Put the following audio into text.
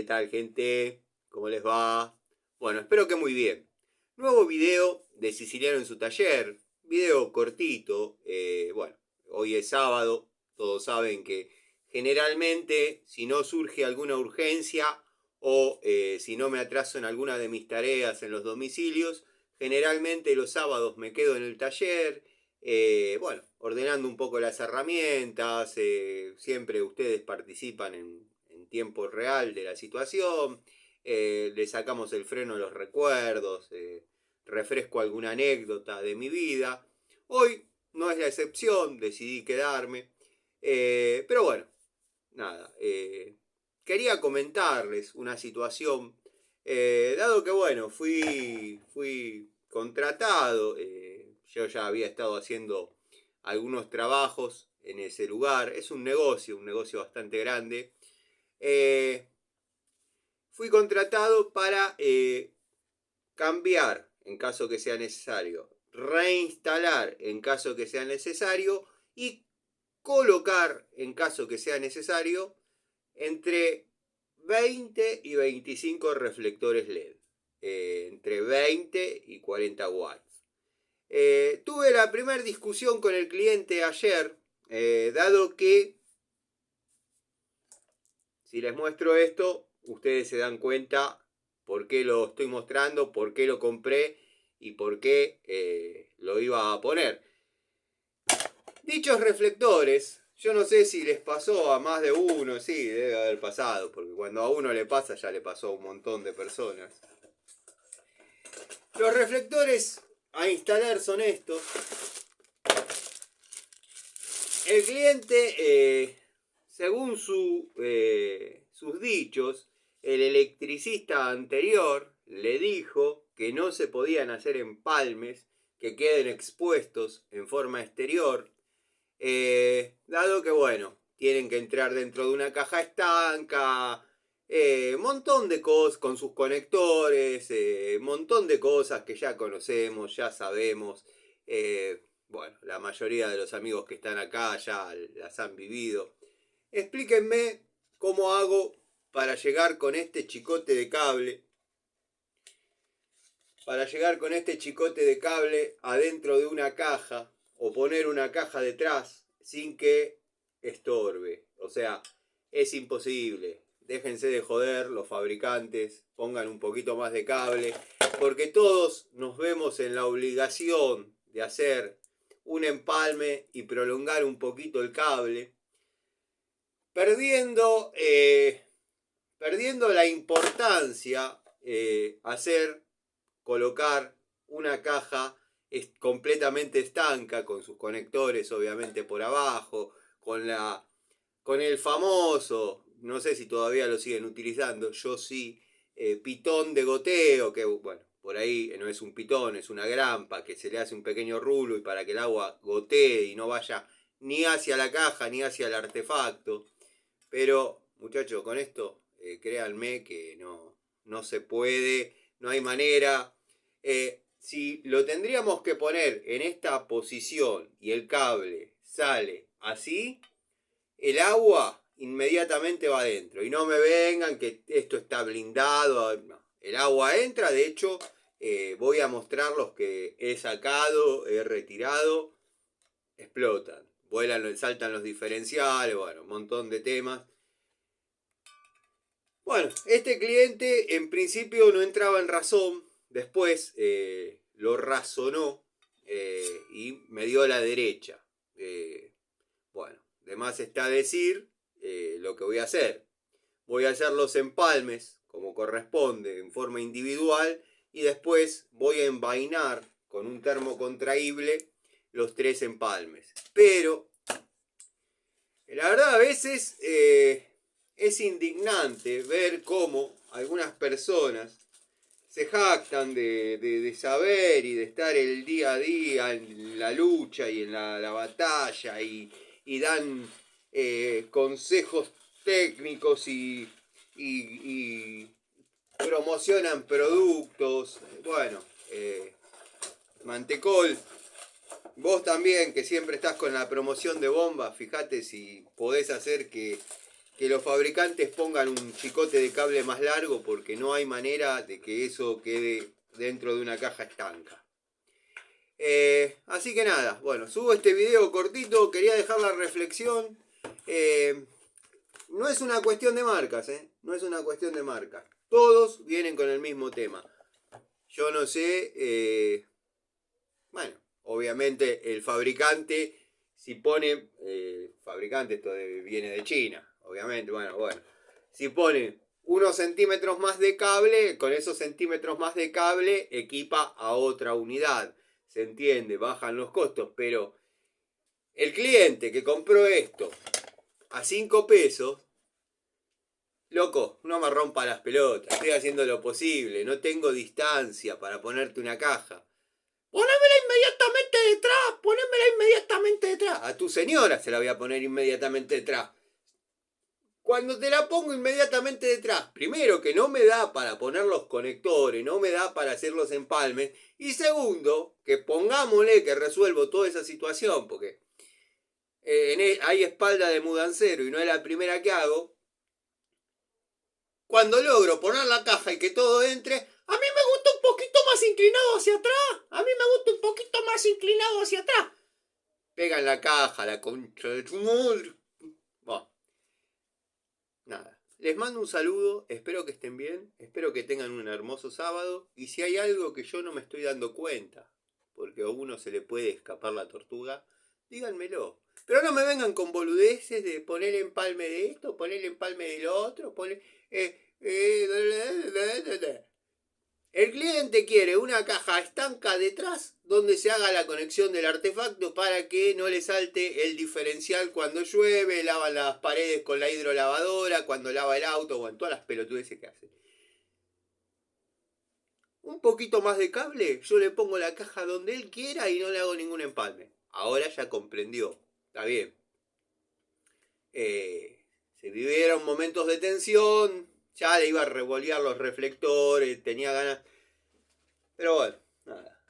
¿Qué tal, gente? ¿Cómo les va? Bueno, espero que muy bien. Nuevo video de Siciliano en su taller. Video cortito. Bueno, hoy es sábado. Todos saben que generalmente, si no surge alguna urgencia o si no me atraso en alguna de mis tareas en los domicilios, generalmente los sábados me quedo en el taller. Bueno, ordenando un poco las herramientas. Siempre ustedes participan en tiempo real de la situación. Le sacamos el freno a los recuerdos. Refresco alguna anécdota de mi vida. Hoy no es la excepción, decidí quedarme. Pero bueno, nada. Quería comentarles una situación. Dado que, bueno, fui contratado. Yo ya había estado haciendo algunos trabajos en ese lugar. Es un negocio bastante grande. Fui contratado para cambiar en caso que sea necesario, reinstalar en caso que sea necesario y colocar en caso que sea necesario entre 20 y 25 reflectores LED, entre 20 y 40 watts. Tuve la primera discusión con el cliente ayer, dado que si les muestro esto, ustedes se dan cuenta por qué lo estoy mostrando, por qué lo compré y por qué lo iba a poner. Dichos reflectores, yo no sé si les pasó a más de uno, sí, debe haber pasado, porque cuando a uno le pasa ya le pasó a un montón de personas. Los reflectores a instalar son estos. El cliente, según sus dichos, el electricista anterior le dijo que no se podían hacer empalmes que queden expuestos en forma exterior, dado que, bueno, tienen que entrar dentro de una caja estanca, montón de cosas con sus conectores, montón de cosas que ya conocemos, ya sabemos. Bueno, la mayoría de los amigos que están acá ya las han vivido. Explíquenme cómo hago para llegar con este chicote de cable. Para llegar con este chicote de cable adentro de una caja o poner una caja detrás sin que estorbe. O sea, es imposible. Déjense de joder los fabricantes, pongan un poquito más de cable, porque todos nos vemos en la obligación de hacer un empalme y prolongar un poquito el cable, perdiendo la importancia colocar una caja completamente estanca con sus conectores obviamente por abajo, con el famoso, no sé si todavía lo siguen utilizando, yo sí, pitón de goteo, que bueno, por ahí no es un pitón, es una grampa que se le hace un pequeño rulo y para que el agua gotee y no vaya ni hacia la caja ni hacia el artefacto. Pero, muchachos, con esto, créanme que no se puede, no hay manera. Si lo tendríamos que poner en esta posición y el cable sale así, el agua inmediatamente va adentro. Y no me vengan que esto está blindado. No. El agua entra, de hecho, voy a mostrar los que he sacado, he retirado, explotan. Vuelan, saltan los diferenciales, bueno, un montón de temas. Bueno, este cliente en principio no entraba en razón, después lo razonó y me dio a la derecha. Bueno, de más está decir lo que voy a hacer. Voy a hacer los empalmes como corresponde, en forma individual, y después voy a envainar con un termo contraíble los 3 empalmes. Pero, la verdad, a veces es indignante ver cómo algunas personas se jactan de saber y de estar el día a día en la lucha y en la batalla y dan consejos técnicos y promocionan productos. Bueno, Mantecol, vos también que siempre estás con la promoción de bombas, fíjate si podés hacer que que los fabricantes pongan un chicote de cable más largo porque no hay manera de que eso quede dentro de una caja estanca. Así que nada, bueno, subo este video cortito, quería dejar la reflexión. No es una cuestión de marcas, no es una cuestión de marcas. Todos vienen con el mismo tema. Yo no sé, bueno, obviamente el fabricante, si pone, fabricante, esto viene de China, obviamente, bueno, si pone unos centímetros más de cable, con esos centímetros más de cable equipa a otra unidad. Se entiende, bajan los costos, pero el cliente que compró esto a 5 pesos, loco, no me rompa las pelotas, estoy haciendo lo posible, no tengo distancia para ponerte una caja. Ponémela inmediatamente detrás, ponémela inmediatamente detrás. A tu señora se la voy a poner inmediatamente detrás. Cuando te la pongo inmediatamente detrás, primero que no me da para poner los conectores, no me da para hacer los empalmes. Y segundo, que pongámosle que resuelvo toda esa situación, porque hay espalda de mudancero y no es la primera que hago. Cuando logro poner la caja y que todo entre, a mí me gusta un poquito más inclinado hacia atrás. A mí me gusta un poquito más inclinado hacia atrás. Pegan la caja, la concha de tu madre. Bueno, nada. Les mando un saludo, espero que estén bien, espero que tengan un hermoso sábado. Y si hay algo que yo no me estoy dando cuenta, porque a uno se le puede escapar la tortuga, díganmelo. Pero no me vengan con boludeces de poner empalme de esto, poner empalme de lo otro, poner... El cliente quiere una caja estanca detrás donde se haga la conexión del artefacto para que no le salte el diferencial cuando llueve, lava las paredes con la hidrolavadora, cuando lava el auto, bueno, todas las pelotudeces que hace. Un poquito más de cable, yo le pongo la caja donde él quiera y no le hago ningún empalme. Ahora ya comprendió, está bien. Se vivieron momentos de tensión, ya le iba a revolear los reflectores, tenía ganas. Pero bueno, nada.